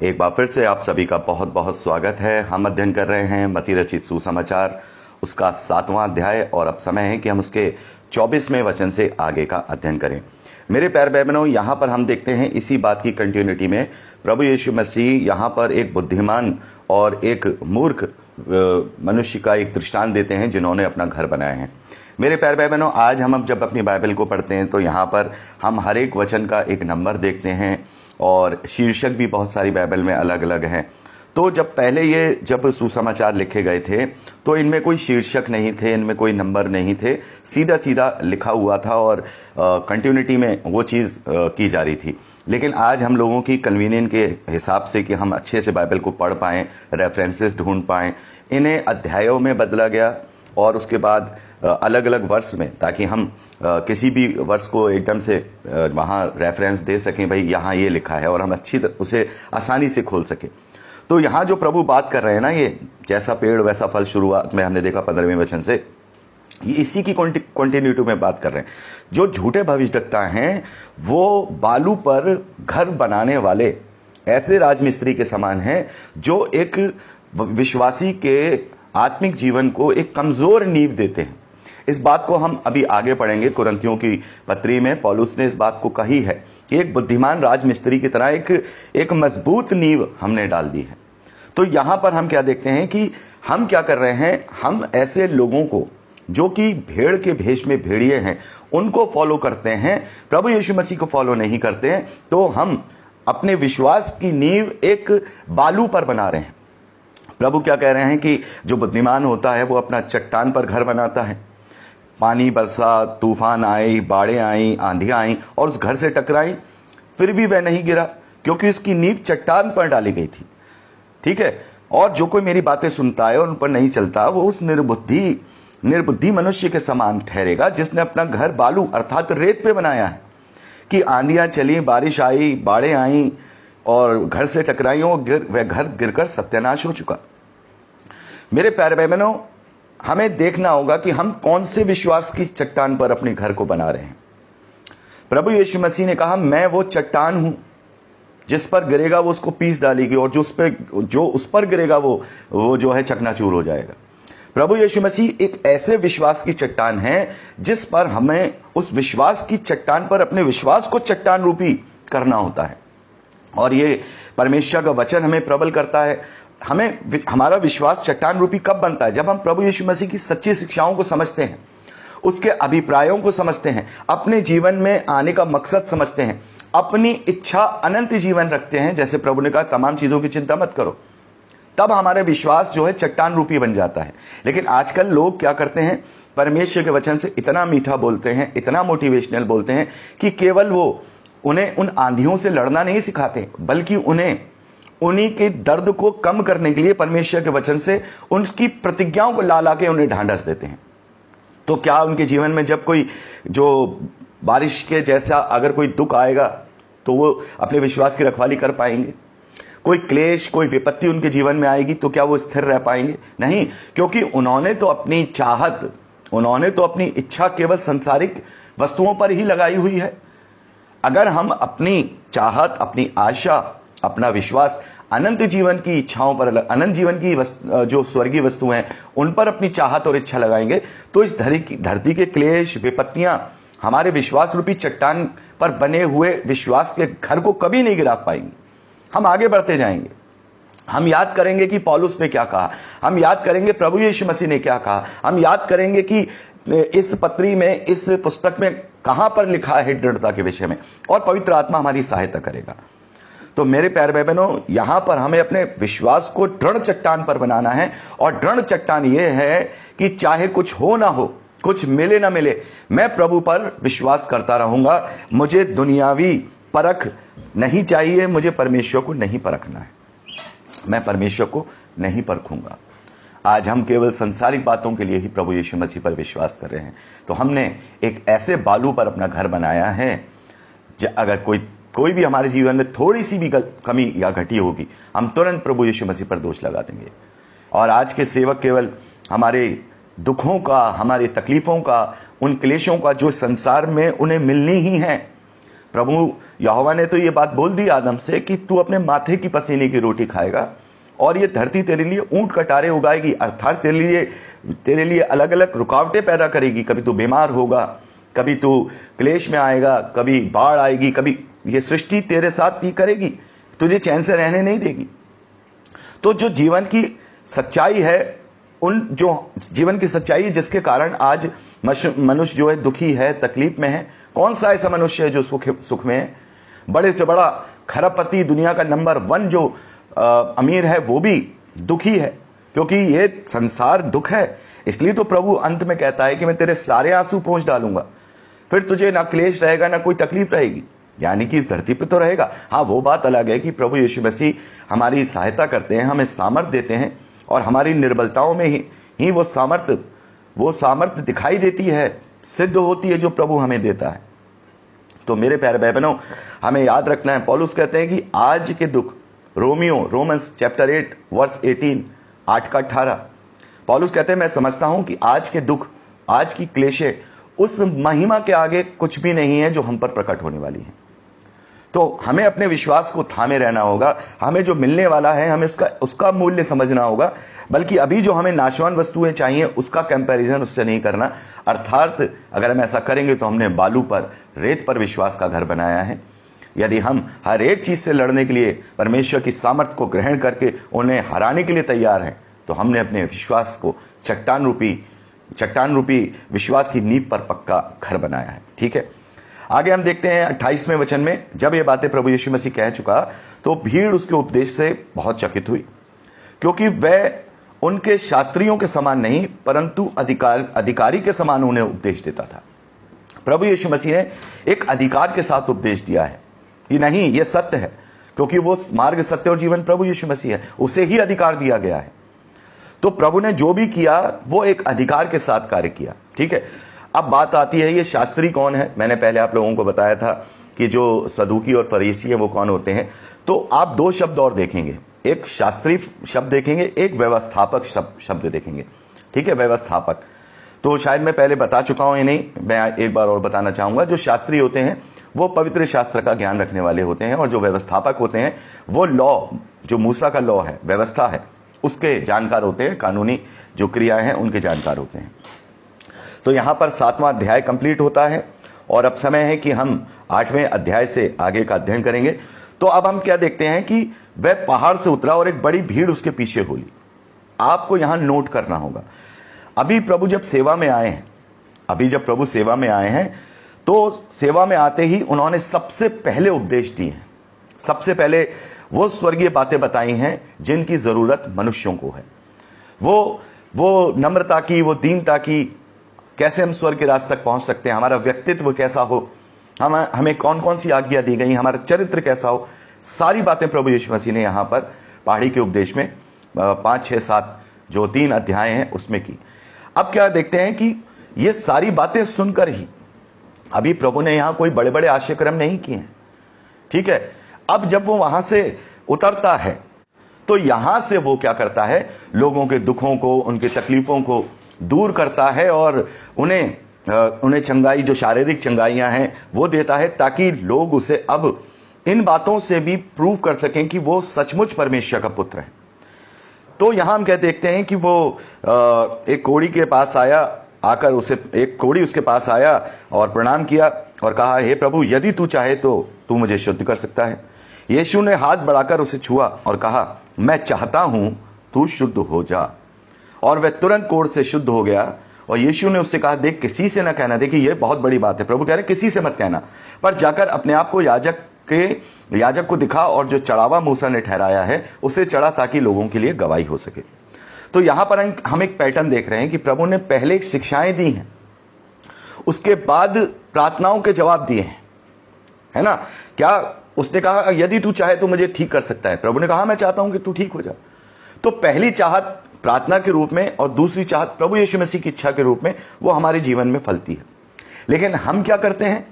एक बार फिर से आप सभी का बहुत बहुत स्वागत है। हम अध्ययन कर रहे हैं मत्ती रचित सुसमाचार, उसका 7वां अध्याय, और अब समय है कि हम उसके 24वें वचन से आगे का अध्ययन करें। मेरे प्यारे भाई बहनों, यहाँ पर हम देखते हैं इसी बात की कंटिन्यूटी में प्रभु यीशु मसीह यहाँ पर एक बुद्धिमान और एक मूर्ख मनुष्य का एक दृष्टांत देते हैं जिन्होंने अपना घर बनाया है। मेरे प्यारे भाई बहनों, आज हम जब अपनी बाइबल को पढ़ते हैं तो यहाँ पर हम हर एक वचन का एक नंबर देखते हैं और शीर्षक भी बहुत सारी बाइबल में अलग अलग हैं। तो जब सुसमाचार लिखे गए थे तो इनमें कोई शीर्षक नहीं थे, इनमें कोई नंबर नहीं थे, सीधा सीधा लिखा हुआ था और कंटिन्यूटी में वो चीज़ की जा रही थी। लेकिन आज हम लोगों की कन्वीनियंस के हिसाब से कि हम अच्छे से बाइबल को पढ़ पाएँ, रेफरेंसेस ढूंढ पाएँ, इन्हें अध्यायों में बदला गया और उसके बाद अलग अलग वर्ष में, ताकि हम किसी भी वर्ष को एकदम से वहाँ रेफरेंस दे सकें, भाई यहाँ ये लिखा है, और हम उसे आसानी से खोल सकें। तो यहाँ जो प्रभु बात कर रहे हैं ना, ये जैसा पेड़ वैसा फल, शुरुआत में हमने देखा 15वें वचन से, ये इसी की कंटिन्यूटी में बात कर रहे हैं। जो झूठे भविष्यद्वक्ता हैं वो बालू पर घर बनाने वाले ऐसे राजमिस्त्री के समान हैं जो एक विश्वासी के आत्मिक जीवन को एक कमजोर नींव देते हैं। इस बात को हम अभी आगे पढ़ेंगे। कुरिन्थियों की पत्री में पौलुस ने इस बात को कही है कि एक बुद्धिमान राजमिस्त्री की तरह एक मजबूत नींव हमने डाल दी है। तो यहां पर हम क्या देखते हैं कि हम क्या कर रहे हैं, हम ऐसे लोगों को जो कि भेड़ के भेष में भेड़िए हैं उनको फॉलो करते हैं, प्रभु यीशु मसीह को फॉलो नहीं करते हैं। तो हम अपने विश्वास की नींव एक बालू पर बना रहे हैं। प्रभु क्या कह रहे हैं कि जो बुद्धिमान होता है वो अपना चट्टान पर घर बनाता है। पानी बरसा, तूफान आई, बाढ़ें आई, आंधियां आई और उस घर से टकराई, फिर भी वह नहीं गिरा क्योंकि उसकी नींव चट्टान पर डाली गई थी। ठीक है। और जो कोई मेरी बातें सुनता है और उन पर नहीं चलता, वो उस निर्बुद्धि मनुष्य के समान ठहरेगा जिसने अपना घर बालू अर्थात रेत पे बनाया है। कि आंधियां चली, बारिश आई, बाढ़ें आई और घर से टकराई और वह घर गिरकर सत्यानाश हो चुका। मेरे प्यारे भाई बहनों, हमें देखना होगा कि हम कौन से विश्वास की चट्टान पर अपने घर को बना रहे हैं। प्रभु यीशु मसीह ने कहा, मैं वो चट्टान हूं, जिस पर गिरेगा वो उसको पीस डालेगी और जो उस पर गिरेगा वो जो है चकनाचूर हो जाएगा। प्रभु यीशु मसीह एक ऐसे विश्वास की चट्टान है जिस पर हमें उस विश्वास की चट्टान पर अपने विश्वास को चट्टान रूपी करना होता है। और ये परमेश्वर का वचन हमें प्रबल करता है। हमारा विश्वास चट्टान रूपी कब बनता है? जब हम प्रभु यीशु मसीह की सच्ची शिक्षाओं को समझते हैं, उसके अभिप्रायों को समझते हैं, अपने जीवन में आने का मकसद समझते हैं, अपनी इच्छा अनंत जीवन रखते हैं, जैसे प्रभु ने कहा तमाम चीजों की चिंता मत करो, तब हमारे विश्वास जो है चट्टान रूपी बन जाता है। लेकिन आजकल लोग क्या करते हैं, परमेश्वर के वचन से इतना मीठा बोलते हैं, इतना मोटिवेशनल बोलते हैं कि केवल वो उन्हें उन आंधियों से लड़ना नहीं सिखाते, बल्कि उन्हीं के दर्द को कम करने के लिए परमेश्वर के वचन से उनकी प्रतिज्ञाओं को ला के उन्हें ढांढस देते हैं। तो क्या उनके जीवन में जब कोई जो बारिश के जैसा अगर कोई दुख आएगा तो वो अपने विश्वास की रखवाली कर पाएंगे? कोई क्लेश, कोई विपत्ति उनके जीवन में आएगी तो क्या वो स्थिर रह पाएंगे? नहीं, क्योंकि उन्होंने तो अपनी इच्छा केवल सांसारिक वस्तुओं पर ही लगाई हुई है। अगर हम अपनी चाहत, अपनी आशा, अपना विश्वास अनंत जीवन की इच्छाओं पर, अनंत जीवन की जो स्वर्गीय वस्तु हैं उन पर अपनी चाहत और इच्छा लगाएंगे, तो इस धरती के क्लेश, विपत्तियां हमारे विश्वास रूपी चट्टान पर बने हुए विश्वास के घर को कभी नहीं गिरा पाएंगी। हम आगे बढ़ते जाएंगे। हम याद करेंगे कि पौलुस ने क्या कहा, हम याद करेंगे प्रभु यीशु मसीह ने क्या कहा, हम याद करेंगे कि इस पत्री में, इस पुस्तक में कहां पर लिखा है दृढ़ता के विषय में, और पवित्र आत्मा हमारी सहायता करेगा। तो मेरे प्यारे भाई बहनों, यहां पर हमें अपने विश्वास को दृढ़ चट्टान पर बनाना है। और दृढ़ चट्टान यह है कि चाहे कुछ हो ना हो, कुछ मिले ना मिले, मैं प्रभु पर विश्वास करता रहूंगा। मुझे दुनियावी परख नहीं चाहिए, मुझे परमेश्वर को नहीं परखना है, मैं परमेश्वर को नहीं परखूंगा। आज हम केवल संसारिक बातों के लिए ही प्रभु यीशु मसीह पर विश्वास कर रहे हैं। तो हमने एक ऐसे बालू पर अपना घर बनाया है, अगर कोई भी हमारे जीवन में थोड़ी सी भी कमी या घटी होगी, हम तुरंत प्रभु यीशु मसीह पर दोष लगा देंगे। और आज के सेवक केवल हमारे दुखों का, हमारी तकलीफों का, उन क्लेशों का जो संसार में उन्हें मिलनी ही है, प्रभु यहोवा ने तो ये बात बोल दी आदम से कि तू अपने माथे की पसीने की रोटी खाएगा और ये धरती तेरे लिए ऊंट कटारे उगाएगी, अर्थात तेरे लिए अलग अलग रुकावटें पैदा करेगी। कभी तू बीमार होगा, कभी तू क्लेश में आएगा, कभी बाढ़ आएगी, कभी ये सृष्टि तेरे साथ ही करेगी, तुझे चैन से रहने नहीं देगी। तो जो जीवन की सच्चाई है, जो जीवन की सच्चाई है जिसके कारण आज मनुष्य जो है दुखी है, तकलीफ में है। कौन सा ऐसा मनुष्य है जो सुख में है? बड़े से बड़ा खरबपति, दुनिया का नंबर 1 जो अमीर है, वो भी दुखी है, क्योंकि ये संसार दुख है। इसलिए तो प्रभु अंत में कहता है कि मैं तेरे सारे आंसू पोंछ डालूंगा, फिर तुझे ना क्लेश रहेगा ना कोई तकलीफ रहेगी। यानी कि इस धरती पे तो रहेगा। हाँ, वो बात अलग है कि प्रभु यीशु मसीह हमारी सहायता करते हैं, हमें सामर्थ देते हैं और हमारी निर्बलताओं में ही वो सामर्थ दिखाई देती है, सिद्ध होती है, जो प्रभु हमें देता है। तो मेरे प्यारे भाई बहनों, हमें याद रखना है, पौलुस कहते हैं कि आज के दुख, रोमन्स चैप्टर 8 वर्स 18, 8 का 18, पौलुस कहते हैं मैं समझता हूं कि आज के दुख, आज की क्लेशें उस महिमा के आगे कुछ भी नहीं है जो हम पर प्रकट होने वाली है। तो हमें अपने विश्वास को थामे रहना होगा। हमें जो मिलने वाला है, हमें उसका मूल्य समझना होगा, बल्कि अभी जो हमें नाशवान वस्तुएं चाहिए उसका कंपैरिजन उससे नहीं करना। अर्थात अगर हम ऐसा करेंगे तो हमने बालू पर, रेत पर विश्वास का घर बनाया है। यदि हम हर एक चीज से लड़ने के लिए परमेश्वर की सामर्थ को ग्रहण करके उन्हें हराने के लिए तैयार हैं, तो हमने अपने विश्वास को चट्टान रूपी विश्वास की नींव पर पक्का घर बनाया है। ठीक है, आगे हम देखते हैं 28वें वचन में, जब ये बातें प्रभु यीशु मसीह कह चुका तो भीड़ उसके उपदेश से बहुत चकित हुई, क्योंकि वह उनके शास्त्रियों के समान नहीं परंतु अधिकारी के समान उन्हें उपदेश देता था। प्रभु यीशु मसीह ने एक अधिकार के साथ उपदेश दिया है कि नहीं, ये सत्य है, क्योंकि वो मार्ग, सत्य और जीवन प्रभु यीशु मसीह है, उसे ही अधिकार दिया गया है। तो प्रभु ने जो भी किया वो एक अधिकार के साथ कार्य किया। ठीक है, अब बात आती है ये शास्त्री कौन है। मैंने पहले आप लोगों को बताया था कि जो सदूकी और फरीसी है वो कौन होते हैं। तो आप 2 शब्द और देखेंगे, एक शास्त्री शब्द देखेंगे, एक व्यवस्थापक शब्द देखेंगे। ठीक है, व्यवस्थापक तो शायद मैं पहले बता चुका हूं, ये नहीं, मैं एक बार और बताना चाहूंगा। जो शास्त्री होते हैं वो पवित्र शास्त्र का ज्ञान रखने वाले होते हैं, और जो व्यवस्थापक होते हैं वो लॉ, जो मूसा का लॉ है, व्यवस्था है, उसके जानकार होते हैं, कानूनी जो क्रियाएं हैं उनके जानकार होते हैं। तो यहां पर 7वां अध्याय कंप्लीट होता है और अब समय है कि हम 8वें अध्याय से आगे का अध्ययन करेंगे। तो अब हम क्या देखते हैं कि वह पहाड़ से उतरा और एक बड़ी भीड़ उसके पीछे हुई। आपको यहां नोट करना होगा, अभी प्रभु जब सेवा में आए हैं, तो सेवा में आते ही उन्होंने सबसे पहले उपदेश दिए हैं। सबसे पहले वो स्वर्गीय बातें बताई हैं जिनकी जरूरत मनुष्यों को है। वो नम्रता की, वो दीनता की, कैसे हम स्वर्ग के रास्ते तक पहुंच सकते हैं, हमारा व्यक्तित्व कैसा हो, हमें कौन कौन सी आज्ञा दी गई, हमारा चरित्र कैसा हो, सारी बातें प्रभु यीशु मसीह ने यहाँ पर पहाड़ी के उपदेश में 5, 6, 7 जो 3 अध्याय हैं उसमें की। अब क्या देखते हैं कि ये सारी बातें सुनकर ही, अभी प्रभु ने यहाँ कोई बड़े बड़े आश्चर्यक्रम नहीं किए हैं। ठीक है, अब जब वो वहां से उतरता है तो यहां से वो क्या करता है, लोगों के दुखों को, उनके तकलीफों को दूर करता है और उन्हें चंगाई, जो शारीरिक चंगाइयां हैं वो देता है, ताकि लोग उसे अब इन बातों से भी प्रूव कर सकें कि वो सचमुच परमेश्वर का पुत्र है। तो यहां हम क्या देखते हैं कि वो एक कोढ़ी के पास आया, आकर एक कोढ़ी उसके पास आया और प्रणाम किया और कहा, हे प्रभु, यदि तू चाहे तो तू मुझे शुद्ध कर सकता है। यीशु ने हाथ बढ़ाकर उसे छुआ और कहा, मैं चाहता हूं, तू शुद्ध हो जा। और वह तुरंत कोढ़ से शुद्ध हो गया। और यीशु ने उससे कहा, देख, किसी से न कहना। देखिए, ये बहुत बड़ी बात है, प्रभु कह रहे किसी से मत कहना, पर जाकर अपने आप को याजक को दिखा और जो चढ़ावा मूसा ने ठहराया है उसे चढ़ा, ताकि लोगों के लिए गवाही हो सके। तो यहां पर हम एक पैटर्न देख रहे हैं कि प्रभु ने पहले शिक्षाएं दी हैं, उसके बाद प्रार्थनाओं के जवाब दिए हैं, है ना। क्या उसने कहा, यदि तू चाहे तो मुझे ठीक कर सकता है। प्रभु ने कहा, मैं चाहता हूं कि तू ठीक हो जा। तो पहली चाहत प्रार्थना के रूप में और दूसरी चाहत प्रभु यीशु मसीह की इच्छा के रूप में वो हमारे जीवन में फलती है। लेकिन हम क्या करते हैं,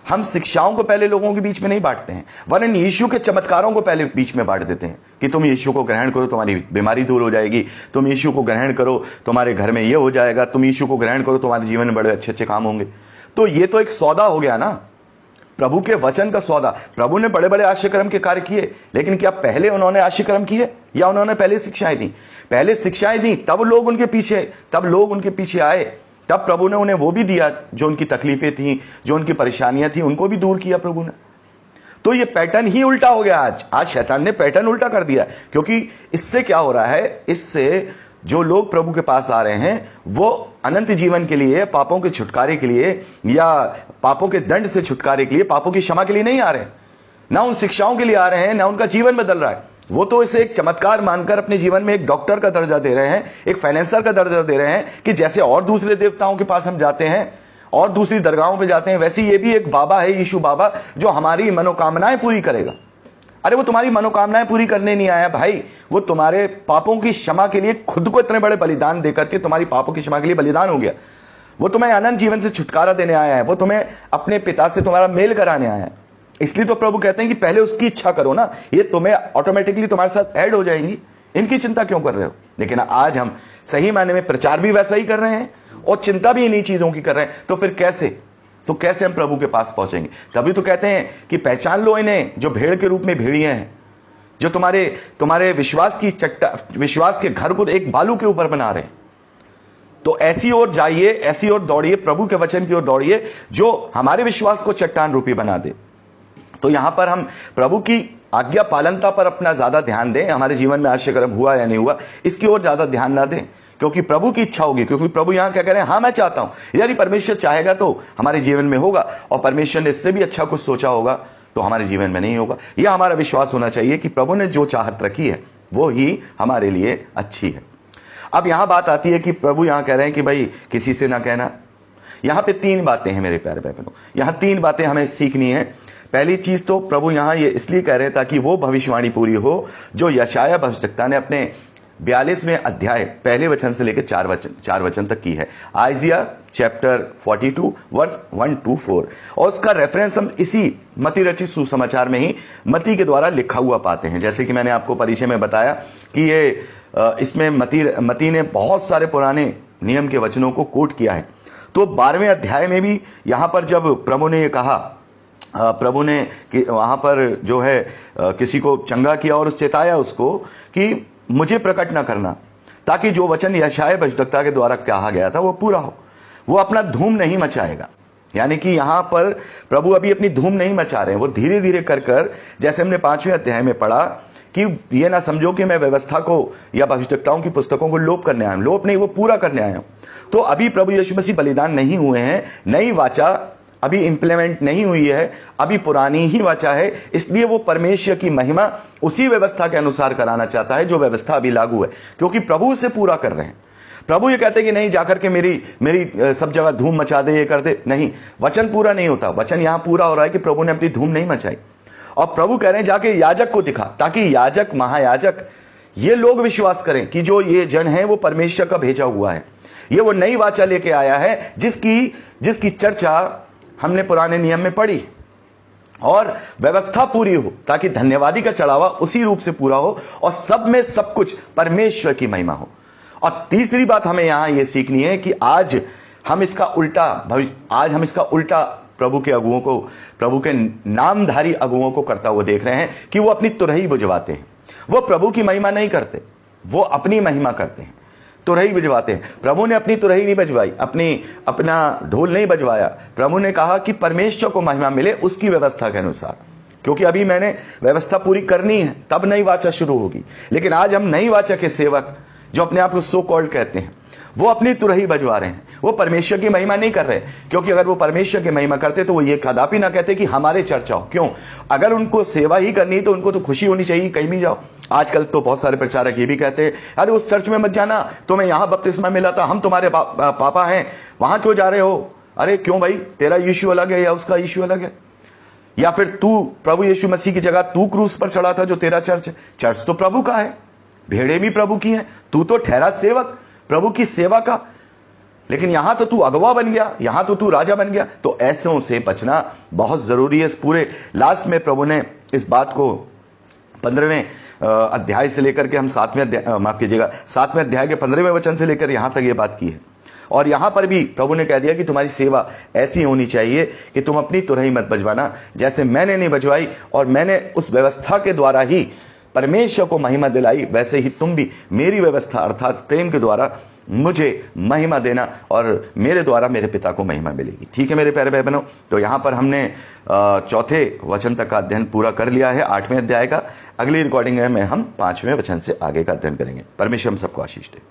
हम शिक्षाओं को पहले लोगों के बीच में नहीं बांटते हैं, वरन यीशु के चमत्कारों को पहले बीच में बांट देते हैं कि तुम यीशु को ग्रहण करो, तुम्हारी बीमारी दूर हो जाएगी, तुम यीशु को ग्रहण करो, तुम्हारे घर में ये हो जाएगा, तुम यीशु को ग्रहण करो, तुम्हारे जीवन में बड़े अच्छे अच्छे काम होंगे। तो ये तो एक सौदा हो गया ना। प्रभु के वचन का सौदा। प्रभु ने बड़े बड़े आश्चर्यक्रम के कार्य किए, लेकिन क्या पहले उन्होंने आश्चर्यक्रम किए या उन्होंने पहले शिक्षाएं दी? पहले शिक्षाएं दी, तब लोग उनके पीछे आए, तब प्रभु ने उन्हें वो भी दिया जो उनकी तकलीफें थी, जो उनकी परेशानियां थी, उनको भी दूर किया प्रभु ने। तो ये पैटर्न ही उल्टा हो गया। आज शैतान ने पैटर्न उल्टा कर दिया, क्योंकि इससे क्या हो रहा है, इससे जो लोग प्रभु के पास आ रहे हैं वो अनंत जीवन के लिए, पापों के छुटकारे के लिए या पापों के दंड से छुटकारे के लिए, पापों की क्षमा के लिए नहीं आ रहे हैं, ना उन शिक्षाओं के लिए आ रहे हैं, ना उनका जीवन बदल रहा है। वो तो इसे एक चमत्कार मानकर अपने जीवन में एक डॉक्टर का दर्जा दे रहे हैं, एक फाइनेंसर का दर्जा दे रहे हैं कि जैसे और दूसरे देवताओं के पास हम जाते हैं और दूसरी दरगाहों पे जाते हैं, वैसे ये भी एक बाबा है, यीशु बाबा, जो हमारी मनोकामनाएं पूरी करेगा। अरे वो तुम्हारी मनोकामनाएं पूरी करने नहीं आया भाई, वो तुम्हारे पापों की क्षमा के लिए खुद को इतने बड़े बलिदान देकर के तुम्हारी पापों की क्षमा के लिए बलिदान हो गया। वो तुम्हें अनंत जीवन से छुटकारा देने आया है, वो तुम्हें अपने पिता से तुम्हारा मेल कराने आया है। इसलिए तो प्रभु कहते हैं कि पहले उसकी इच्छा करो ना, ये तुम्हें ऑटोमेटिकली तुम्हारे साथ ऐड हो जाएंगी, इनकी चिंता क्यों कर रहे हो? लेकिन आज हम सही मायने में प्रचार भी वैसा ही कर रहे हैं और चिंता भी इन्हीं चीजों की कर रहे हैं। तो फिर कैसे हम प्रभु के पास पहुंचेंगे? तभी तो कहते हैं कि पहचान लो इन्हें जो भेड़ के रूप में भेड़िए हैं, जो तुम्हारे विश्वास के घर को एक बालू के ऊपर बना रहे हैं। तो ऐसी ओर जाइए, ऐसी ओर दौड़िए, प्रभु के वचन की ओर दौड़िए जो हमारे विश्वास को चट्टान रूपी बना दे। तो यहां पर हम प्रभु की आज्ञा पालनता पर अपना ज्यादा ध्यान दें। हमारे जीवन में आश्चर्यक्रम हुआ या नहीं हुआ, इसकी ओर ज्यादा ध्यान ना दें, क्योंकि प्रभु की इच्छा होगी। क्योंकि प्रभु यहां क्या कह रहे हैं, हाँ मैं चाहता हूं। यदि परमेश्वर चाहेगा तो हमारे जीवन में होगा, और परमेश्वर ने इससे भी अच्छा कुछ सोचा होगा तो हमारे जीवन में नहीं होगा। यह हमारा विश्वास होना चाहिए कि प्रभु ने जो चाहत रखी है वो ही हमारे लिए अच्छी है। अब यहां बात आती है कि प्रभु यहां कह रहे हैं कि भाई किसी से ना कहना। यहां पे 3 बातें हैं मेरे प्यारे बहनों, यहां 3 बातें हमें सीखनी है। पहली चीज तो प्रभु यहां ये इसलिए कह रहे हैं ताकि वो भविष्यवाणी पूरी हो जो यशायाह भविष्यद्वक्ता ने अपने 42वें अध्याय पहले वचन से लेकर 4 वचन तक की है। आइजिया चैप्टर 42 वर्स 1 to 4, और उसका रेफरेंस हम इसी मती रचित सुसमाचार में ही मती के द्वारा लिखा हुआ पाते हैं। जैसे कि मैंने आपको परिचय में बताया कि ये इसमें मती ने बहुत सारे पुराने नियम के वचनों को कोट किया है। तो 12वें अध्याय में भी यहां पर जब प्रभु ने ये कहा, प्रभु ने कि वहां पर जो है किसी को चंगा किया और चेताया उसको कि मुझे प्रकट ना करना, ताकि जो वचन यशायाह भविष्यद्वक्ता के द्वारा कहा गया था वो पूरा हो। वो अपना धूम नहीं मचाएगा, यानी कि यहां पर प्रभु अभी अपनी धूम नहीं मचा रहे हैं। वो धीरे धीरे कर जैसे हमने 5वें अध्याय में पढ़ा कि ये ना समझो कि मैं व्यवस्था को या भविष्यद्वक्ताओं की पुस्तकों को लोप करने आया हूं। लोप नहीं, वो पूरा करने आया हूं। तो अभी प्रभु यीशु मसीह बलिदान नहीं हुए हैं, नई वाचा अभी इंप्लीमेंट नहीं हुई है, अभी पुरानी ही वाचा है। इसलिए वो परमेश्वर की महिमा उसी व्यवस्था के अनुसार कराना चाहता है जो व्यवस्था अभी लागू है, क्योंकि प्रभु उसे पूरा कर रहे हैं। प्रभु ये कहते हैं कि नहीं जाकर के मेरी सब जगह धूम मचा दे, ये कर दे, नहीं, वचन पूरा नहीं होता। वचन यहां पूरा हो रहा है कि प्रभु ने अपनी धूम नहीं मचाई। और प्रभु कह रहे हैं जाके याजक को दिखा, ताकि याजक, महायाजक, ये लोग विश्वास करें कि जो ये जन है वो परमेश्वर का भेजा हुआ है। ये वो नई वाचा लेके आया है जिसकी चर्चा हमने पुराने नियम में पढ़ी, और व्यवस्था पूरी हो ताकि धन्यवादी का चढ़ावा उसी रूप से पूरा हो और सब में सब कुछ परमेश्वर की महिमा हो। और तीसरी बात हमें यहां यह सीखनी है कि आज हम इसका उल्टा प्रभु के अगुओं को, प्रभु के नामधारी अगुओं को करता हुआ देख रहे हैं कि वो अपनी तुरही बुझवाते हैं। वो प्रभु की महिमा नहीं करते, वो अपनी महिमा करते हैं, तुरही बजवाते हैं। प्रभु ने अपनी तुरही नहीं बजवाई, अपना ढोल नहीं बजवाया। प्रभु ने कहा कि परमेश्वर को महिमा मिले उसकी व्यवस्था के अनुसार, क्योंकि अभी मैंने व्यवस्था पूरी करनी है, तब नई वाचा शुरू होगी। लेकिन आज हम नई वाचा के सेवक जो अपने आप को सो कॉल्ड कहते हैं, वो अपनी तुरही बजवा रहे हैं, वो परमेश्वर की महिमा नहीं कर रहे। क्योंकि अगर वो परमेश्वर की महिमा करते तो वो ये कदापि ना कहते कि हमारे चर्चा हो। क्यों? अगर उनको सेवा ही करनी है तो उनको तो खुशी होनी चाहिए, कहीं भी जाओ। आजकल तो बहुत सारे प्रचारक ये भी कहते हैं, अरे उस चर्च में मत जाना, तुम्हें यहां बपतिस्मा मिला था, हम तुम्हारे पापा हैं, वहां क्यों जा रहे हो? अरे क्यों भाई, तेरा यीशु अलग है या उसका यीशु अलग है? या फिर तू प्रभु यीशु मसीह की जगह तू क्रूस पर चढ़ा था जो तेरा चर्च है। चर्च तो प्रभु का है, भेड़े भी प्रभु की हैं, तू तो ठहरा सेवक प्रभु की सेवा का। लेकिन यहां तो तू अगवा बन गया, यहां तो तू राजा बन गया। तो ऐसों से बचना बहुत जरूरी है। इस पूरे लास्ट में प्रभु ने इस बात को 15वें अध्याय से लेकर के हम 7वें अध्याय के 15वें वचन से लेकर यहां तक ये बात की है। और यहां पर भी प्रभु ने कह दिया कि तुम्हारी सेवा ऐसी होनी चाहिए कि तुम अपनी तुरही मत बजवाना, जैसे मैंने नहीं बजवाई और मैंने उस व्यवस्था के द्वारा ही परमेश्वर को महिमा दिलाई, वैसे ही तुम भी मेरी व्यवस्था अर्थात प्रेम के द्वारा मुझे महिमा देना और मेरे द्वारा मेरे पिता को महिमा मिलेगी। ठीक है मेरे प्यारे भाई बहनों, तो यहां पर हमने चौथे वचन तक का अध्ययन पूरा कर लिया है 8वें अध्याय का। अगली रिकॉर्डिंग में हम 5वें वचन से आगे का अध्ययन करेंगे। परमेश्वर हम सबको आशीष दे।